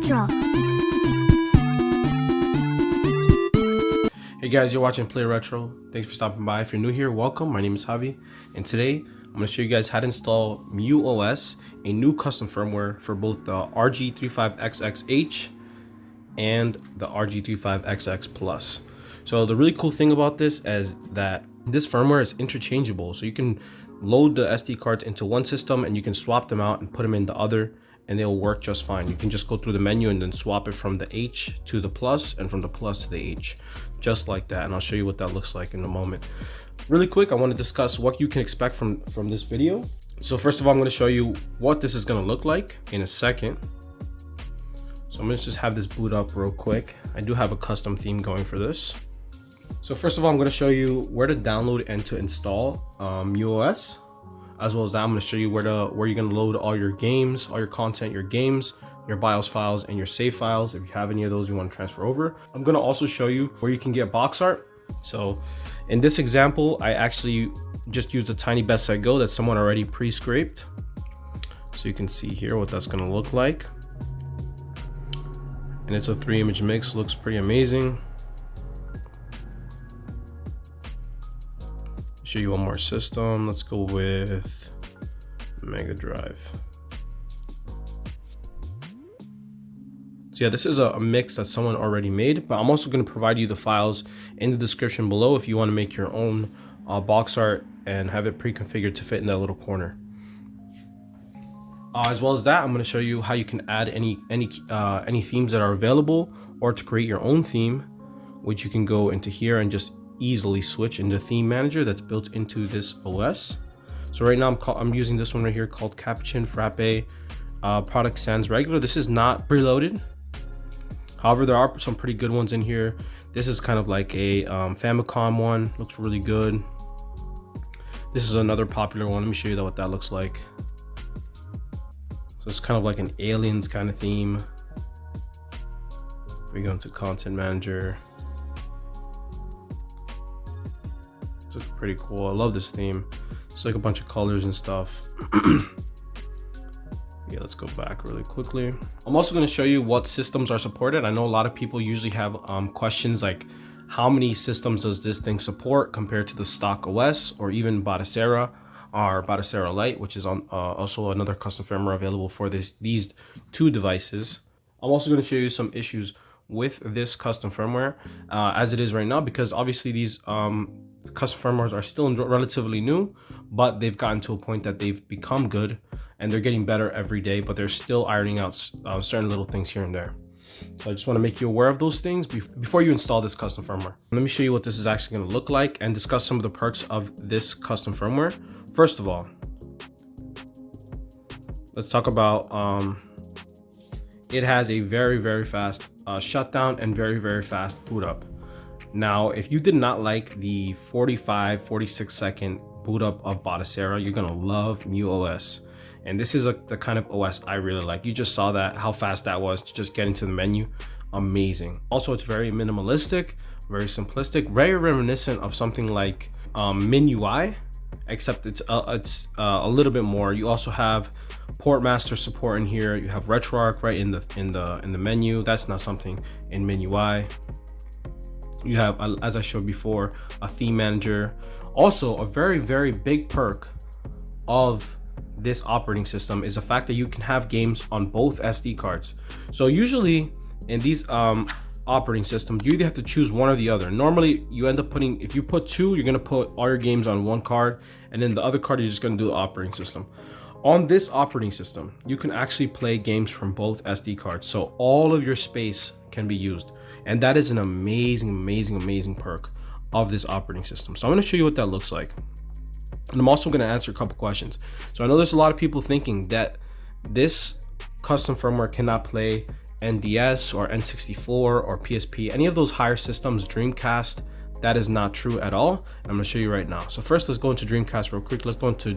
Intro. Hey guys, you're watching Play Retro. Thanks for stopping by. If you're new here, welcome. My name is Javi, and today I'm going to show you guys how to install MuOS, a new custom firmware for both the RG35XX and the RG35XX Plus. So the really cool thing about this is that this firmware is interchangeable, so you can load the SD cards into one system and you can swap them out and put them in the other, and they'll work just fine. You can just go through the menu and then swap it from the H to the Plus and from the Plus to the H, just like that. And I'll show you what that looks like in a moment. Really quick, I want to discuss what you can expect from this video. So first of all, I'm going to show you what this is going to look like in a second. So I'm going to just have this boot up real quick. I do have a custom theme going for this. So first of all, I'm going to show you where to download and to install MuOS. As well as that, I'm going to show you where you're going to load all your games, all your content, your games, your BIOS files, and your save files. If you have any of those you want to transfer over. I'm going to also show you where you can get Boxart. So in this example, I actually just used a tiny Best Set Go that someone already pre-scraped. So you can see here what that's going to look like. And it's a 3-image mix, looks pretty amazing. Show you one more system. Let's go with Mega Drive. So yeah, this is a mix that someone already made, but I'm also going to provide you the files in the description below if you want to make your own box art and have it pre-configured to fit in that little corner. As well as that, I'm going to show you how you can add any themes that are available, or to create your own theme, which you can go into here and just easily switch into Theme Manager that's built into this OS. So right now I'm using this one right here called Capuchin Frappe Product Sans Regular. This is not preloaded. However, there are some pretty good ones in here. This is kind of like a Famicom one, looks really good. This is another popular one. Let me show you what that looks like. So it's kind of like an Aliens kind of theme. We go into Content Manager. It's pretty cool. I love this theme. It's like a bunch of colors and stuff. Yeah, let's go back really quickly. I'm also going to show you what systems are supported. I know a lot of people usually have questions like, how many systems does this thing support compared to the stock OS, or even Batocera or Batocera Lite, which is also another custom firmware available for these two devices. I'm also going to show you some issues with this custom firmware as it is right now, because obviously these custom firmwares are still relatively new, but they've gotten to a point that they've become good and they're getting better every day, but they're still ironing out certain little things here and there. So I just want to make you aware of those things before you install this custom firmware. Let me show you what this is actually going to look like and discuss some of the perks of this custom firmware. First of all, let's talk about it has a very fast shutdown and very fast boot up. Now, if you did not like the 45-46 second boot up of Batocera, you're gonna love MuOS. And this is the kind of OS I really like. You just saw that, how fast that was to just get into the menu. Amazing. Also, it's very minimalistic, very simplistic, very reminiscent of something like MinUI, except it's a little bit more. You also have Portmaster support in here. You have RetroArch right in the menu. That's not something in MinUI. You have, as I showed before, a theme manager. Also, a very big perk of this operating system is the fact that you can have games on both SD cards. So usually in these operating systems, you either have to choose one or the other. Normally you end up putting, if you put two, you're going to put all your games on one card, and then the other card you're just going to do the operating system. On this operating system, you can actually play games from both SD cards, so all of your space can be used. And that is an amazing perk of this operating system. So I'm going to show you what that looks like. And I'm also going to answer a couple questions. So I know there's a lot of people thinking that this custom firmware cannot play NDS or N64 or PSP, any of those higher systems, Dreamcast. That is not true at all. And I'm going to show you right now. So first, let's go into Dreamcast real quick. Let's go into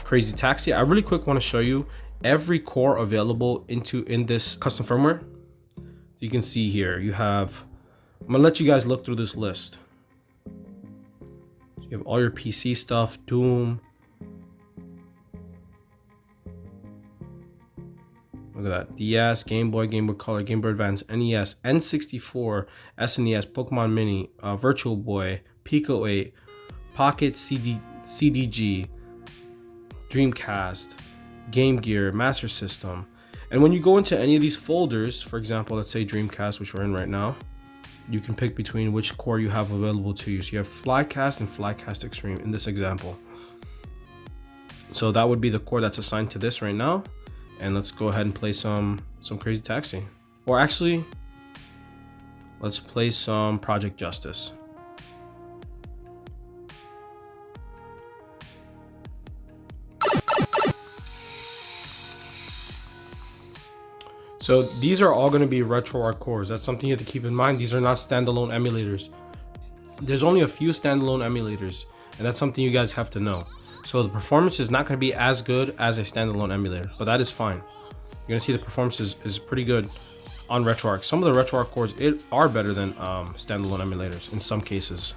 Crazy Taxi. I really quick want to show you every core available in this custom firmware. You can see here, you have, I'm going to let you guys look through this list. You have all your PC stuff, Doom. Look at that. DS, Game Boy, Game Boy Color, Game Boy Advance, NES, N64, SNES, Pokemon Mini, Virtual Boy, Pico 8, Pocket CDG, Dreamcast, Game Gear, Master System. And when you go into any of these folders, for example, let's say Dreamcast, which we're in right now, you can pick between which core you have available to you. So you have Flycast and Flycast Extreme in this example. So that would be the core that's assigned to this right now. And let's go ahead and play some Crazy Taxi. Or actually, let's play some Project Justice. So these are all going to be RetroArch cores. That's something you have to keep in mind. These are not standalone emulators. There's only a few standalone emulators, and that's something you guys have to know. So the performance is not going to be as good as a standalone emulator, but that is fine. You're going to see the performance is pretty good on RetroArch. Some of the RetroArch cores are better than standalone emulators in some cases.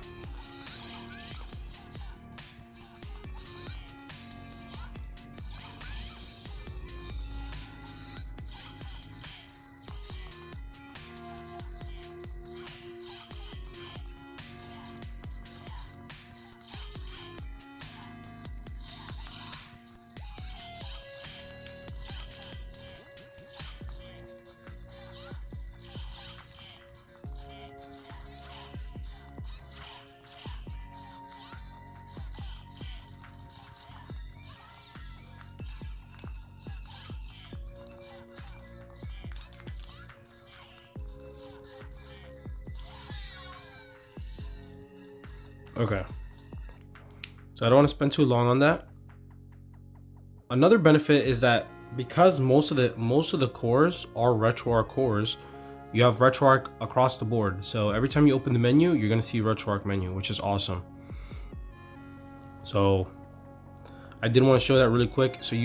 Okay, so I don't want to spend too long on that. Another benefit is that because most of the cores are RetroArch cores, you have RetroArch across the board. So every time you open the menu, you're going to see RetroArch menu, which is awesome. So I did want to show that really quick. So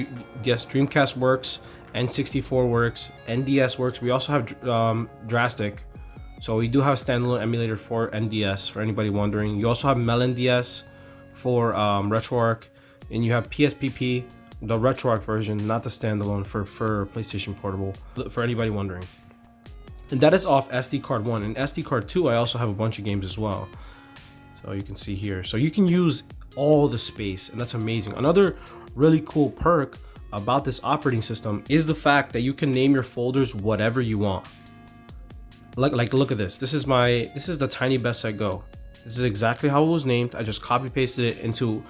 yes, Dreamcast works, N64 works, NDS works. We also have Drastic. So we do have a standalone emulator for NDS, for anybody wondering. You also have MelNDS for RetroArch, and you have PSPP, the RetroArch version, not the standalone for PlayStation Portable, for anybody wondering. And that is off SD card 1. And SD card 2, I also have a bunch of games as well. So you can see here. So you can use all the space, and that's amazing. Another really cool perk about this operating system is the fact that you can name your folders whatever you want. Like look at this. This is the Tiny Best Set Go. This is exactly how it was named. I just copy pasted it into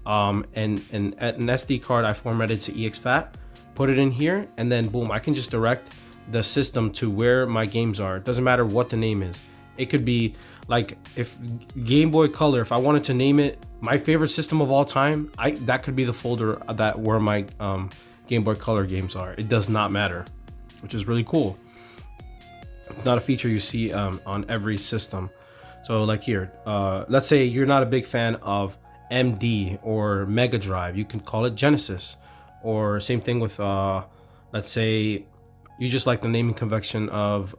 an SD card I formatted to exFAT, put it in here, and then boom, I can just direct the system to where my games are. It doesn't matter what the name is. It could be like if Game Boy Color, if I wanted to name it my favorite system of all time, that could be the folder where my Game Boy Color games are. It does not matter, which is really cool. It's not a feature you see on every system. So like here, let's say you're not a big fan of MD or Mega Drive, you can call it Genesis. Or same thing with let's say you just like the naming convention of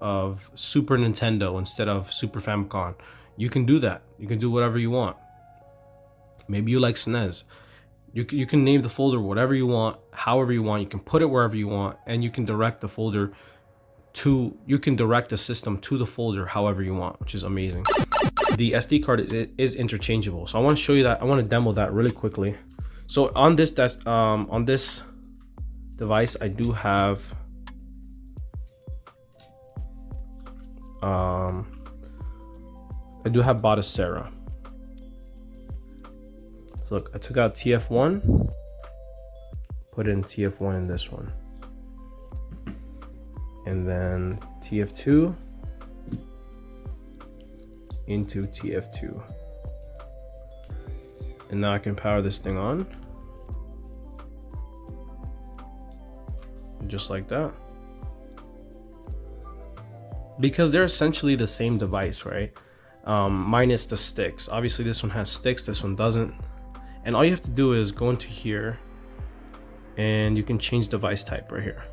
Super Nintendo instead of Super Famicom. You can do that. You can do whatever you want. Maybe you like SNES. You can name the folder whatever you want, however you want. You can put it wherever you want, and you can direct the folder you can direct the system to the folder however you want, which is amazing. The SD card is interchangeable. So I want to show you that. I want to demo that really quickly. So on this device, I do have Batocera. So look, I took out TF1, put in TF1 in this one, and then TF2 into TF2. And now I can power this thing on. Just like that. Because they're essentially the same device, right? Minus the sticks. Obviously this one has sticks, this one doesn't. And all you have to do is go into here and you can change device type right here.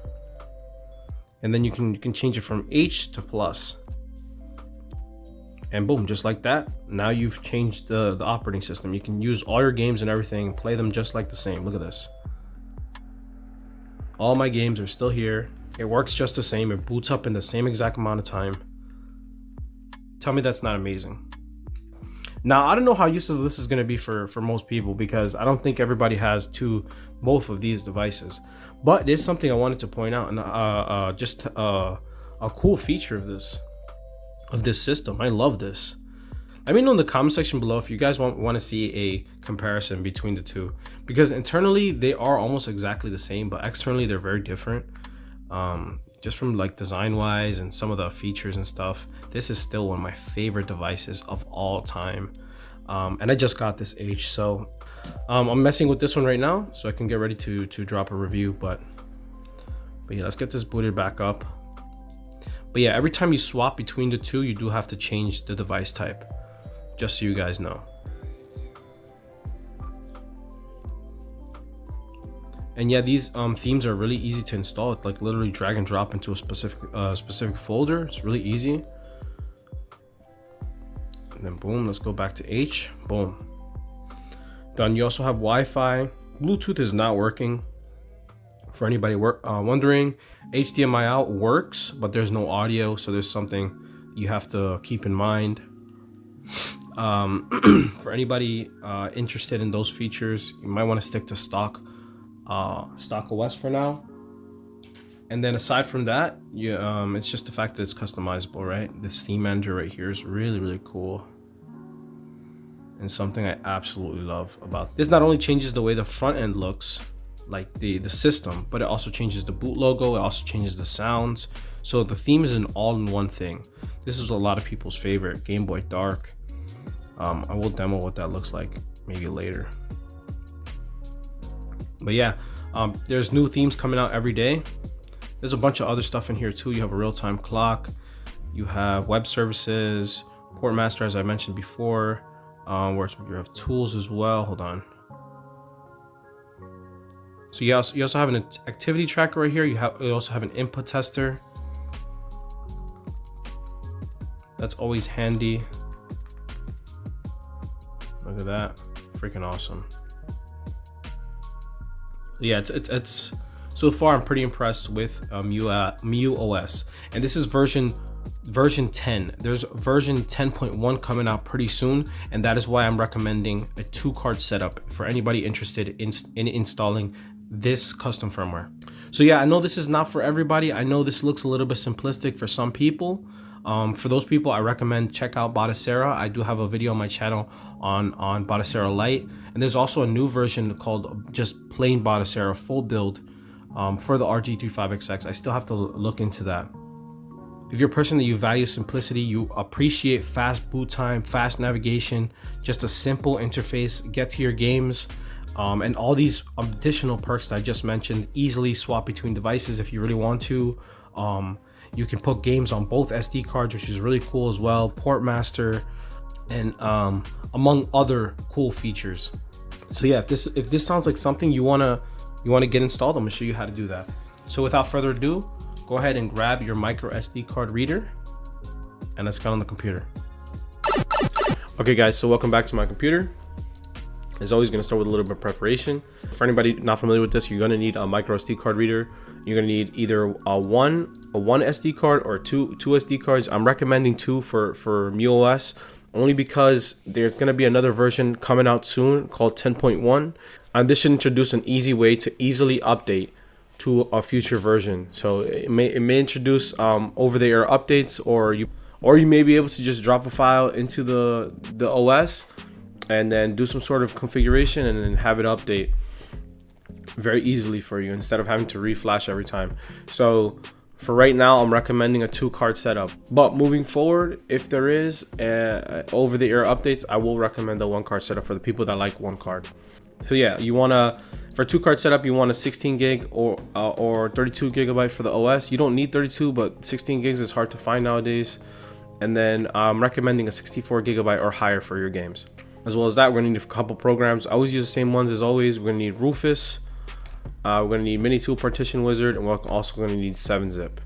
And then you can change it from H to plus. And boom, just like that. Now you've changed the operating system. You can use all your games and everything and play them just like the same. Look at this. All my games are still here. It works just the same. It boots up in the same exact amount of time. Tell me that's not amazing. Now, I don't know how useful this is going to be for most people, because I don't think everybody has both of these devices. But it is something I wanted to point out, and just a cool feature of this system. I love this. Let me know in the comment section below if you guys want to see a comparison between the two, because internally they are almost exactly the same, but externally they're very different. Just from like design wise and some of the features and stuff, this is still one of my favorite devices of all time. And I just got this H, so I'm messing with this one right now so I can get ready to drop a review. But yeah, let's get this booted back up. But yeah, every time you swap between the two, you do have to change the device type, just so you guys know. And yeah, these themes are really easy to install. It's like literally drag and drop into a specific folder. It's really easy. And then boom, let's go back to H. Boom. Done. You also have Wi-Fi. Bluetooth is not working. For anybody wondering, HDMI out works, but there's no audio, so there's something you have to keep in mind. For anybody interested in those features, you might want to stick to stock OS for now. And then aside from that, it's just the fact that it's customizable, right? This theme manager right here is really cool, and something I absolutely love about this. Not only changes the way the front end looks, like the system, but it also changes the boot logo. It also changes the sounds. So the theme is an all-in-one thing. This is a lot of people's favorite, Game Boy Dark. I will demo what that looks like maybe later. But yeah, there's new themes coming out every day. There's a bunch of other stuff in here too. You have a real-time clock, you have web services, port master, as I mentioned before, where you have tools as well. Hold on. So you also have an activity tracker right here. You also have an input tester. That's always handy. Look at that, freaking awesome. Yeah, it's so far I'm pretty impressed with MuOS, and this is version 10. There's version 10.1 coming out pretty soon, and that is why I'm recommending a 2-card setup for anybody interested in installing this custom firmware. So yeah, I know this is not for everybody. I know this looks a little bit simplistic for some people. For those people, I recommend check out Boxart. I do have a video on my channel on Boxart Lite, and there's also a new version called just plain Boxart full build for the RG35XX. I still have to look into that. If you're a person that you value simplicity, you appreciate fast boot time, fast navigation, just a simple interface, get to your games, and all these additional perks that I just mentioned, easily swap between devices if you really want to. You can put games on both SD cards, which is really cool as well, port master, and among other cool features. So yeah, if this sounds like something you wanna get installed, I'm gonna show you how to do that. So without further ado, go ahead and grab your micro SD card reader, and let's get on the computer. Okay guys, so welcome back to my computer. As always, gonna start with a little bit of preparation. For anybody not familiar with this, you're gonna need a micro SD card reader. You're gonna need either a one SD card or two SD cards. I'm recommending 2 for MuOS, only because there's gonna be another version coming out soon called 10.1, and this should introduce an easy way to easily update to a future version. So it may introduce over-the-air updates, or you may be able to just drop a file into the OS and then do some sort of configuration and then have it update very easily for you instead of having to reflash every time. So for right now, I'm recommending a 2-card setup, but moving forward, if there is over-the-air updates, I will recommend a 1-card setup for the people that like 1 card. So yeah, for 2-card setup, you want a 16 gig or 32 gigabyte for the OS. You don't need 32, but 16 gigs is hard to find nowadays. And then I'm recommending a 64 gigabyte or higher for your games. As well as that, we're gonna need a couple programs. I always use the same ones as always. We're gonna need Rufus, we're gonna need Minitool Partition Wizard, and we're also gonna need 7-zip.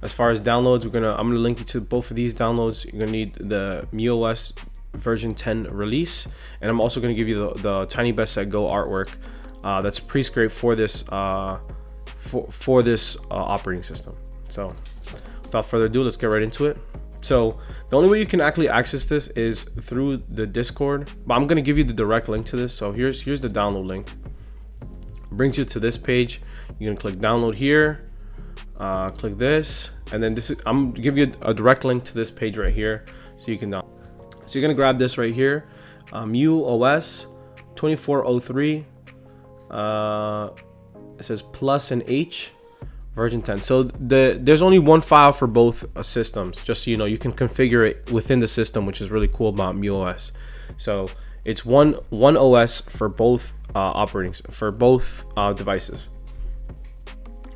As far as downloads, I'm gonna link you to both of these downloads. You're gonna need the MuOS version 10 release, and I'm also gonna give you the Tiny Best Set Go artwork that's pre-scraped for this for this operating system. So without further ado, let's get right into it. So the only way you can actually access this is through the Discord, but I'm gonna give you the direct link to this. So here's the download link. Brings you to this page. You can click download here, click this, and then I'm gonna give you a direct link to this page right here, so you can download. So you're gonna grab this right here, MuOS 2403. It says plus and H version 10. So there's only one file for both systems, just so you know. You can configure it within the system, which is really cool about MuOS. So it's one OS for both devices.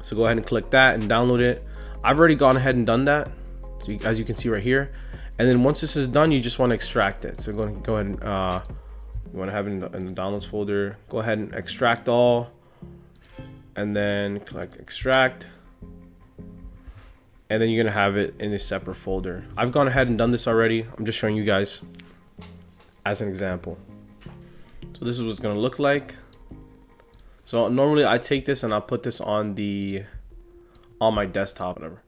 So go ahead and click that and download it. I've already gone ahead and done that, so as you can see right here. And then once this is done, you just want to extract it. So go ahead and you want to have it in the downloads folder. Go ahead and extract all, and then click extract, and then you're gonna have it in a separate folder. I've gone ahead and done this already. I'm just showing you guys as an example. So this is what it's gonna look like. So normally I take this and I'll put this on my desktop, whatever.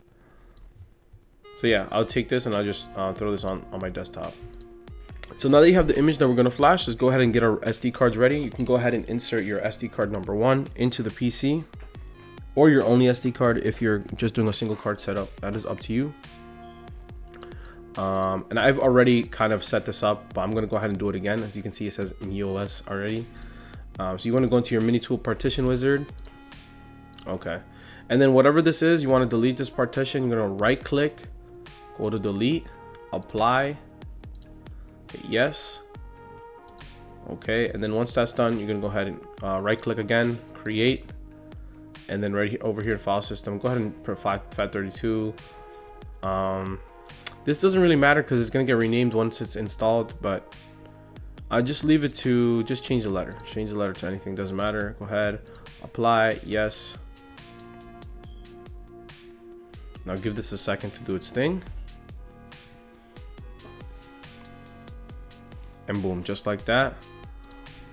So yeah, I'll take this and I'll just throw this on my desktop. So now that you have the image that we're gonna flash, let's go ahead and get our SD cards ready. You can go ahead and insert your SD card number 1 into the PC, or your only SD card if you're just doing a single card setup. That is up to you. And I've already kind of set this up, but I'm gonna go ahead and do it again. As you can see, it says MuOS already. So you wanna go into your mini tool partition wizard. Okay. And then whatever this is, you wanna delete this partition. You're gonna right click, go to delete, apply, hit yes. Okay, and then once that's done, you're gonna go ahead and right click again, create, and then right over here in file system, go ahead and put FAT32. This doesn't really matter because it's gonna get renamed once it's installed, but I just leave it to just change the letter to anything, doesn't matter. Go ahead, apply, yes. Now give this a second to do its thing. And boom, just like that,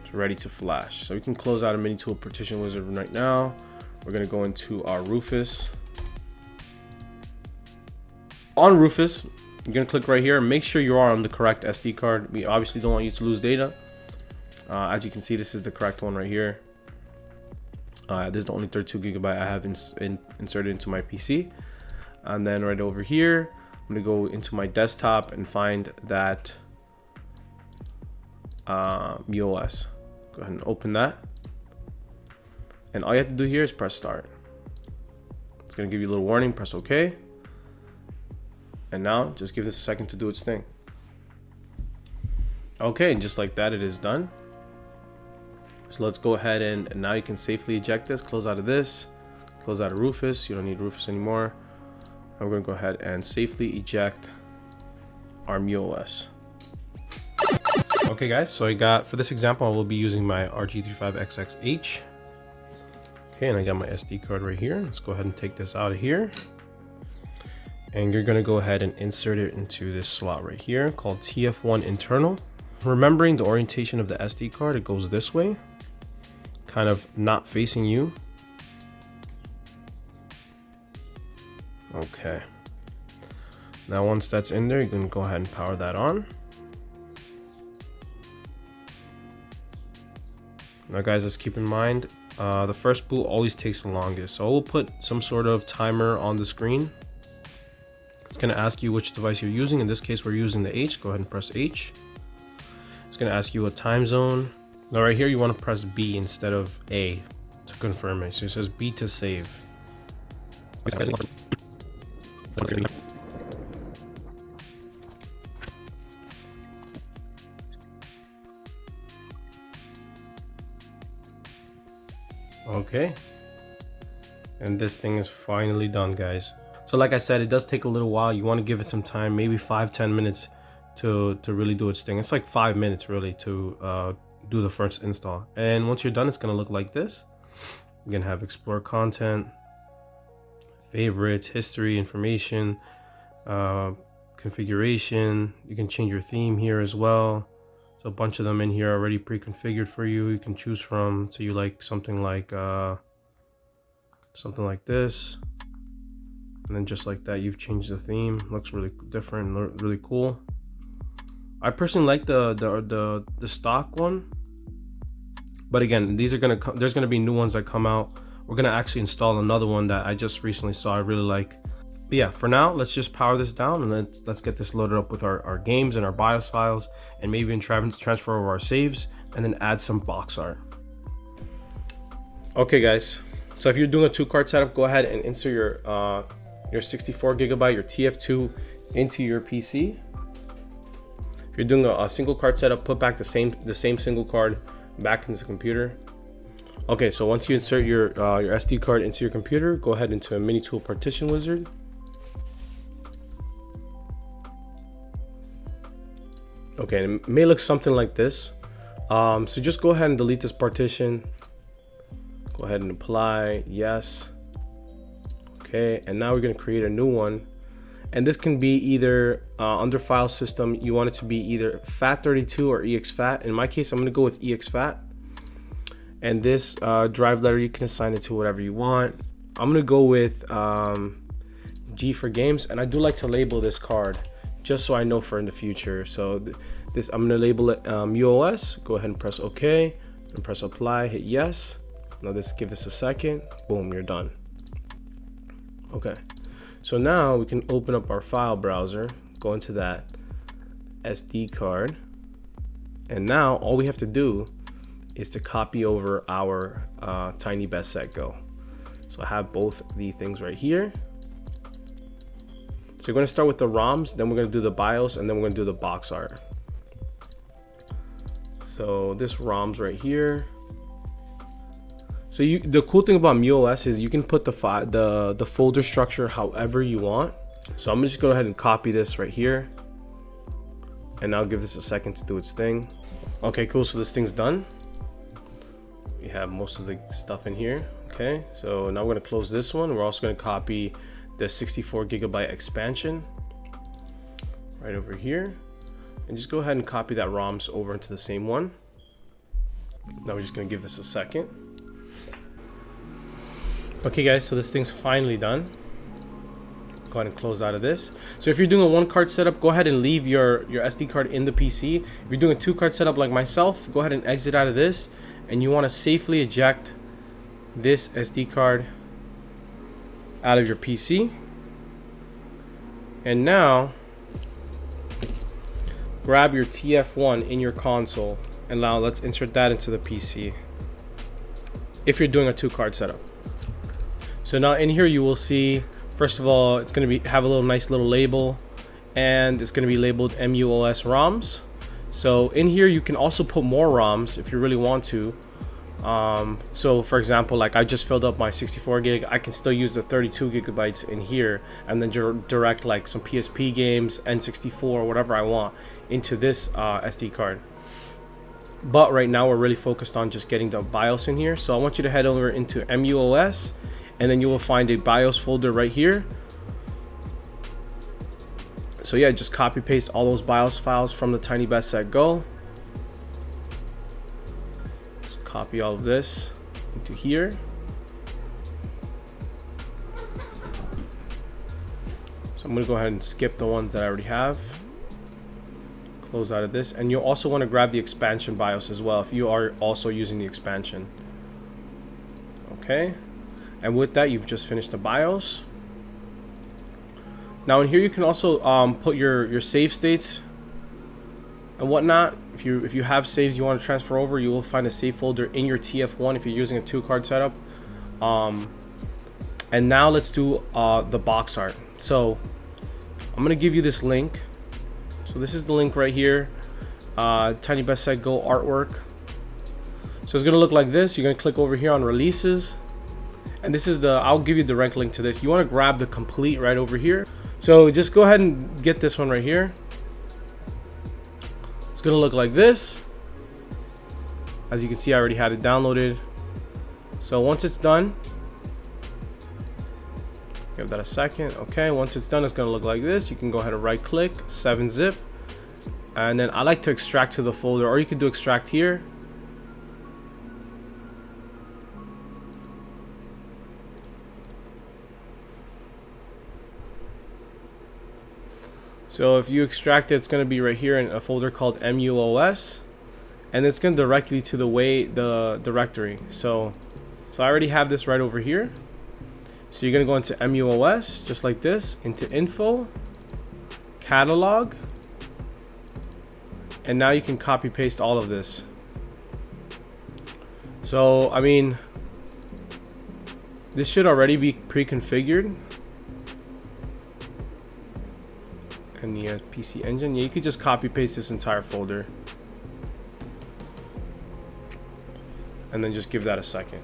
it's ready to flash. So we can close out a mini tool partition wizard right now. We're gonna go into our Rufus. On Rufus, you're gonna click right here and make sure you are on the correct SD card. We obviously don't want you to lose data. As you can see, this is the correct one right here. This is the only 32 gigabyte I have inserted into my PC. And then right over here, I'm gonna go into my desktop and find that MuOS. Go ahead and open that, and all you have to do here is press start. It's gonna give you a little warning, press OK, and now just give this a second to do its thing. Okay, and just like that, it is done. So let's go ahead and now you can safely eject this, close out of this, close out of Rufus. You don't need Rufus anymore, and we're gonna go ahead and safely eject our MuOS. Okay guys, so for this example, I will be using my RG35XX. Okay, and I got my SD card right here. Let's go ahead and take this out of here. And you're gonna go ahead and insert it into this slot right here called TF1 internal. Remembering the orientation of the SD card, it goes this way, kind of not facing you. Okay. Now once that's in there, you're gonna go ahead and power that on. Now guys, let's keep in mind, the first boot always takes the longest. So we'll put some sort of timer on the screen. It's gonna ask you which device you're using. In this case, we're using the H. Go ahead and press H. It's gonna ask you a time zone. Now right here, you wanna press B instead of A to confirm it. So it says B to save. Okay, and this thing is finally done, guys. So like I said, it does take a little while. You want to give it some time, maybe 5-10 minutes to really do its thing. It's like 5 minutes really to do the first install, and once you're done, it's gonna look like this. You're gonna have explore content, favorites, history, information, configuration. You can change your theme here as well. So a bunch of them in here already pre-configured for you. You can choose from. So you like something like something like this, and then just like that, you've changed the theme. Looks really different, really cool. I personally like the stock one, but again, these are gonna there's gonna be new ones that come out. We're gonna actually install another one that I just recently saw I really like. But yeah, for now, let's just power this down and let's get this loaded up with our games and our BIOS files, and maybe even transfer over our saves, and then add some Boxart. Okay guys, so if you're doing a 2-card setup, go ahead and insert your 64 gigabyte, your TF2 into your PC. If you're doing a single card setup, put back the same single card back into the computer. Okay, so once you insert your SD card into your computer, go ahead into a mini tool partition wizard. Okay, and it may look something like this. So just go ahead and delete this partition. Go ahead and apply, yes. Okay, and now we're gonna create a new one. And this can be either under file system, you want it to be either FAT32 or exFAT. In my case, I'm gonna go with exFAT. And this drive letter, you can assign it to whatever you want. I'm gonna go with G for games, and I do like to label this card just so I know for in the future. So this, I'm gonna label it MuOS. Go ahead and press OK, and press apply, hit yes. Now give this a second, boom, you're done. Okay, so now we can open up our file browser, go into that SD card, and now all we have to do is to copy over our tiny best set go. So I have both the things right here. So we're going to start with the ROMs, then we're going to do the BIOS, and then we're going to do the Boxart. So this ROMs right here. So the cool thing about MuOS is you can put the folder structure however you want. So I'm gonna just go ahead and copy this right here, and I'll give this a second to do its thing. Okay, cool. So this thing's done. We have most of the stuff in here. Okay, so now we're gonna close this one. We're also gonna copy the 64 gigabyte expansion right over here, and just go ahead and copy that ROMs over into the same one. Now we're just gonna give this a second. Okay guys, so this thing's finally done. Go ahead and close out of this. So if you're doing a 1-card setup, go ahead and leave your SD card in the PC. If you're doing a 2-card setup like myself, go ahead and exit out of this, and you want to safely eject this SD card out of your PC. And now grab your TF1 in your console, and now let's insert that into the PC if you're doing a 2-card setup. So now in here you will see, first of all, it's going to have a nice little label, and it's going to be labeled MuOS ROMs. So in here you can also put more ROMs if you really want to. So for example, like I just filled up my 64 gig, I can still use the 32 gigabytes in here, and then direct like some PSP games, N64, whatever I want into this SD card. But right now we're really focused on just getting the BIOS in here. So I want you to head over into MuOS, and then you will find a BIOS folder right here. So yeah, just copy paste all those BIOS files from the tiny best set go. Just copy all of this into here. So I'm gonna go ahead and skip the ones that I already have. Close out of this, and you'll also want to grab the expansion BIOS as well if you are also using the expansion. Okay. And with that, you've just finished the BIOS. Now in here you can also put your save states and whatnot. If you have saves you want to transfer over, you will find a save folder in your TF1 if you're using a 2-card setup. And now let's do the Boxart. So I'm gonna give you this link. So this is the link right here. Tiny Best Set Go artwork. So it's gonna look like this. You're gonna click over here on releases. And this is I'll give you the direct link to this. You want to grab the complete right over here. So just go ahead and get this one right here. It's going to look like this. As you can see, I already had it downloaded. So once it's done, give that a second. Okay, once it's done, it's going to look like this. You can go ahead and right click, 7-zip. And then I like to extract to the folder, or you can do extract here. So if you extract it, it's going to be right here in a folder called MuOS, and it's going to direct you to the directory. So I already have this right over here. So you're going to go into MuOS just like this, into info, catalog, and now you can copy paste all of this. So I mean, this should already be pre-configured. And the PC Engine, yeah, you could just copy paste this entire folder and then just give that a second.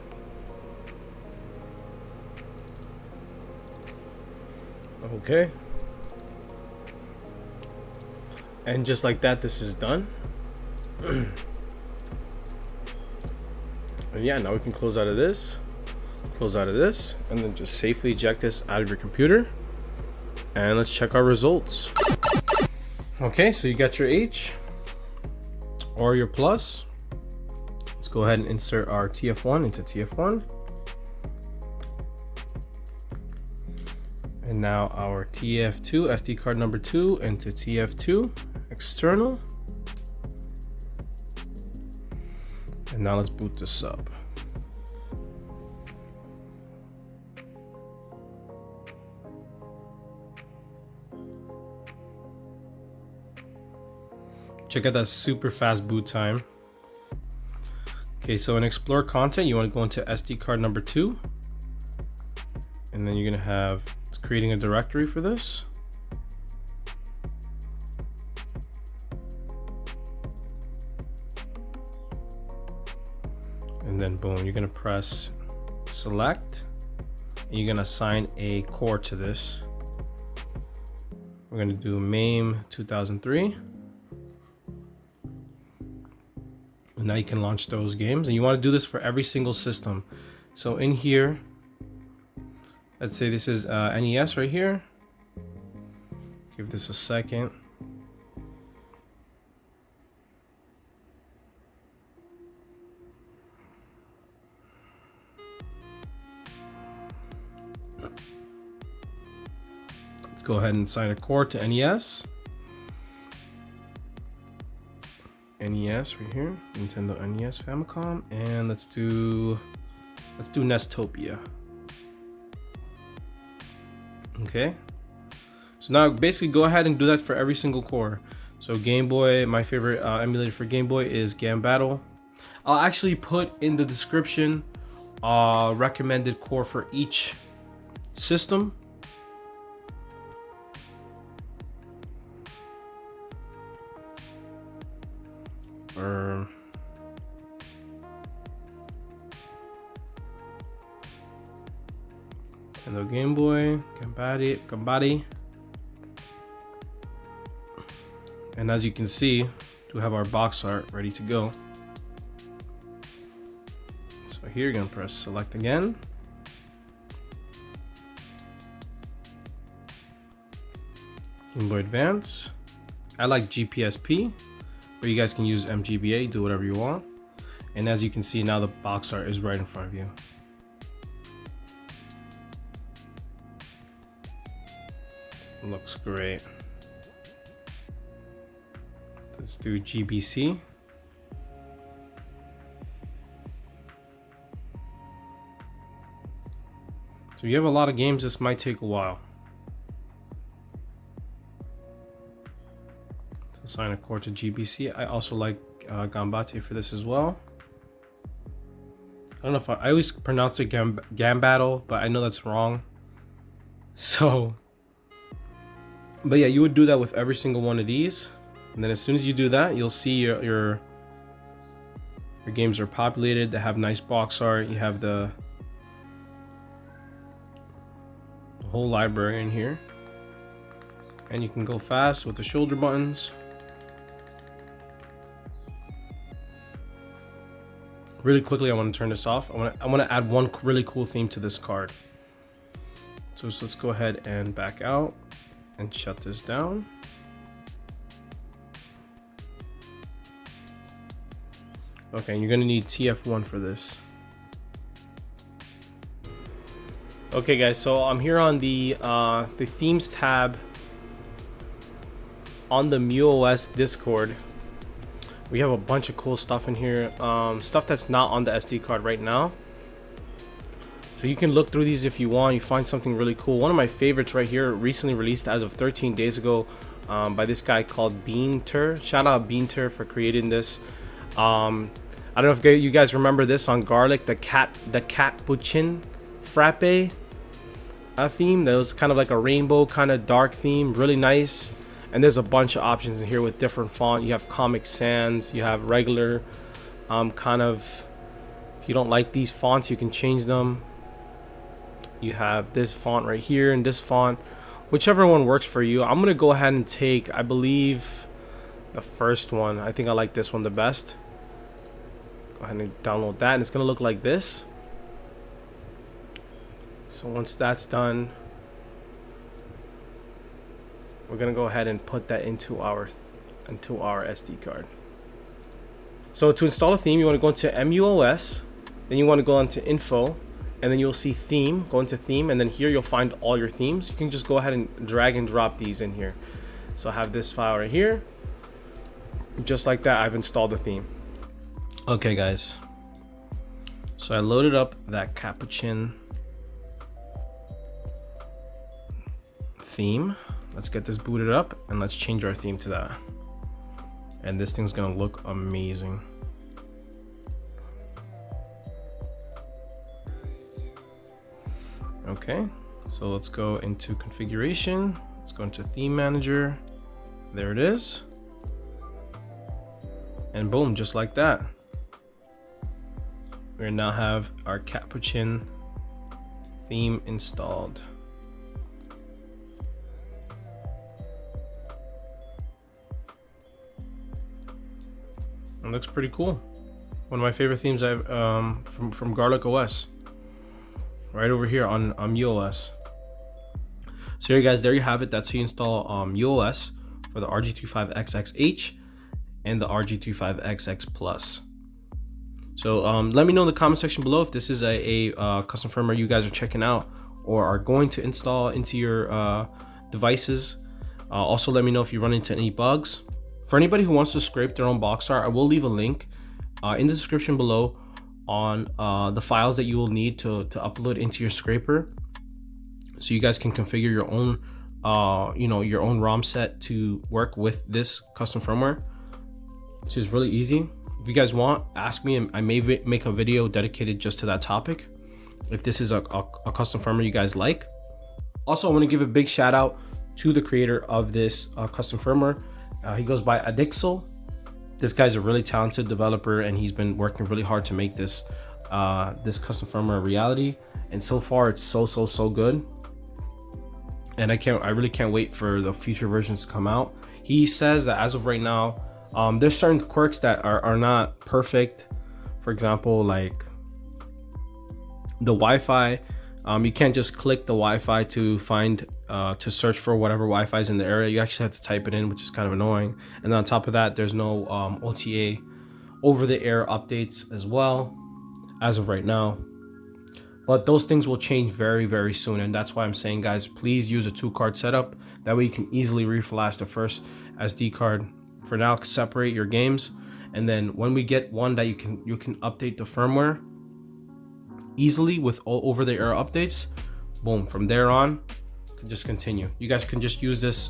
Okay, and just like that, this is done. And yeah, now we can close out of this, and then just safely eject this out of your computer. And let's check our results. Okay, so you got your H or your plus. Let's go ahead and insert our TF1 into TF1. And now our TF2, SD card number 2 into TF2 external. And now let's boot this up. Check out that super fast boot time. Okay, so in Explore Content, you want to go into SD card number 2. And then you're going to have, it's creating a directory for this. And then boom, you're going to press select. And you're going to assign a core to this. We're going to do MAME 2003. And now you can launch those games, and you want to do this for every single system. So in here, let's say this is NES right here. Give this a second. Let's go ahead and assign a core to NES. NES right here, Nintendo NES Famicom, and let's do Nestopia. Okay, so now basically go ahead and do that for every single core. So Game Boy, my favorite emulator for Game Boy is Gambattle. I'll actually put in the description recommended core for each system. Nintendo Game Boy, Gambati. And as you can see, we have our box art ready to go. So here you're gonna press select again. Game Boy Advance. I like GPSP, but you guys can use MGBA, do whatever you want. And as you can see, now the box art is right in front of you. Looks great. Let's do GBC. So you have a lot of games, this might take a while. Assign a core to GBC. I also like Gambate for this as well. I don't know if I always pronounce it Gambattle, but I know that's wrong. So, but yeah, you would do that with every single one of these. And then as soon as you do that, you'll see your games are populated. They have nice box art. You have the whole library in here. And you can go fast with the shoulder buttons. Really quickly, I want to turn this off. I want to add one really cool theme to this card. So let's go ahead and back out and shut this down. Okay, and you're gonna need TF1 for this. Okay guys, so I'm here on the themes tab on the MuOS Discord. We have a bunch of cool stuff in here, stuff that's not on the SD card right now. So you can look through these if you want. You find something really cool. One of my favorites right here, recently released as of 13 days ago, by this guy called Beanter. Shout out Beanter for creating this. I don't know if you guys remember this on Garlic, the Capuchin Frappe theme. That was kind of like a rainbow kind of dark theme, really nice. And there's a bunch of options in here with different font. You have Comic Sans, you have regular, kind of, if you don't like these fonts, you can change them. You have this font right here and this font, whichever one works for you. I'm gonna go ahead and take, I believe, the first one. I think I like this one the best. Go ahead and download that, and it's gonna look like this. So once that's done, we're gonna go ahead and put that into our SD card. So to install a theme, you want to go into MuOS, then you want to go into Info, and then you'll see Theme. Go into Theme, and then here you'll find all your themes. You can just go ahead and drag and drop these in here. So I have this file right here. Just like that, I've installed the theme. Okay, guys. So I loaded up that Capuchin theme. Let's get this booted up and let's change our theme to that. And this thing's gonna look amazing. Okay, so let's go into configuration. Let's go into theme manager. There it is. And boom, just like that. We now have our Capuchin theme installed. It looks pretty cool. One of my favorite themes I've from Garlic OS. Right over here on MuOS. So here, guys, there you have it. That's how you install MuOS for the RG35XX and the RG35XX Plus. So let me know in the comment section below if this is a custom firmware you guys are checking out or are going to install into your devices. Also, let me know if you run into any bugs. For anybody who wants to scrape their own Boxart, I will leave a link in the description below on the files that you will need to upload into your scraper, so you guys can configure your own, your own ROM set to work with this custom firmware. This is really easy. If you guys want, ask me, and I may make a video dedicated just to that topic. If this is a custom firmware you guys like. Also, I want to give a big shout out to the creator of this custom firmware. He goes by Adixal. This guy's a really talented developer, and he's been working really hard to make this this custom firmware a reality. And so far, it's so good. And I really can't wait for the future versions to come out. He says that as of right now, there's certain quirks that are not perfect. For example, like the Wi-Fi. You can't just click the Wi-Fi to find to search for whatever Wi-Fi is in the area. You actually have to type it in, which is kind of annoying. And on top of that, there's no OTA over-the-air updates as well as of right now. But those things will change very soon, and that's why I'm saying, guys, please use a 2-card setup. That way you can easily reflash the first SD card. For now, separate your games, and then when we get one that you can update the firmware easily with all over-the-air updates, boom, from there on, just continue. You guys can just use this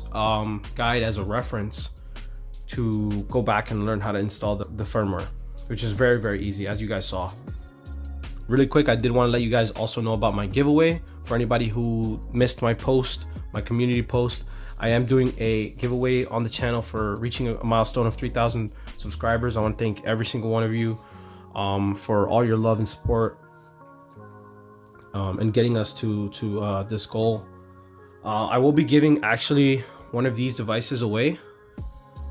guide as a reference to go back and learn how to install the firmware, which is very easy, as you guys saw. Really quick, I did want to let you guys also know about my giveaway. For anybody who missed my post, my community post, I am doing a giveaway on the channel for reaching a milestone of 3,000 subscribers. I want to thank every single one of you for all your love and support and getting us to this goal. I will be giving actually one of these devices away.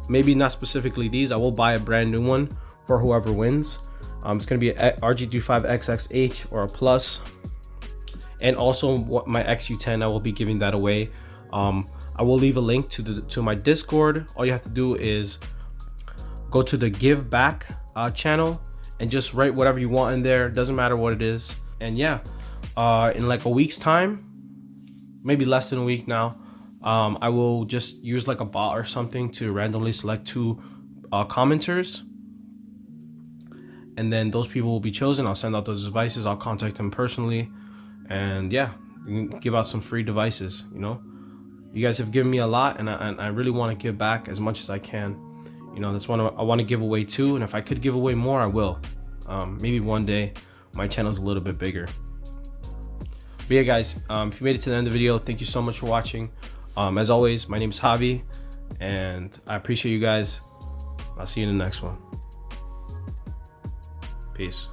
Maybe not specifically these. I will buy a brand new one for whoever wins. It's going to be an RG35XX or a Plus, and also my XU10. I will be giving that away. I will leave a link to my Discord. All you have to do is go to the Give Back channel and just write whatever you want in there. Doesn't matter what it is. And yeah, in like a week's time, maybe less than a week now, I will just use like a bot or something to randomly select 2 commenters, and then those people will be chosen. I'll send out those devices. I'll contact them personally, and yeah, you can give out some free devices. You know, you guys have given me a lot, and I really want to give back as much as I can. You know, that's one I want to give away too, and if I could give away more, I will. Maybe one day my channel's a little bit bigger. But yeah, guys, if you made it to the end of the video, thank you so much for watching. As always, my name is Javi, and I appreciate you guys. I'll see you in the next one. Peace.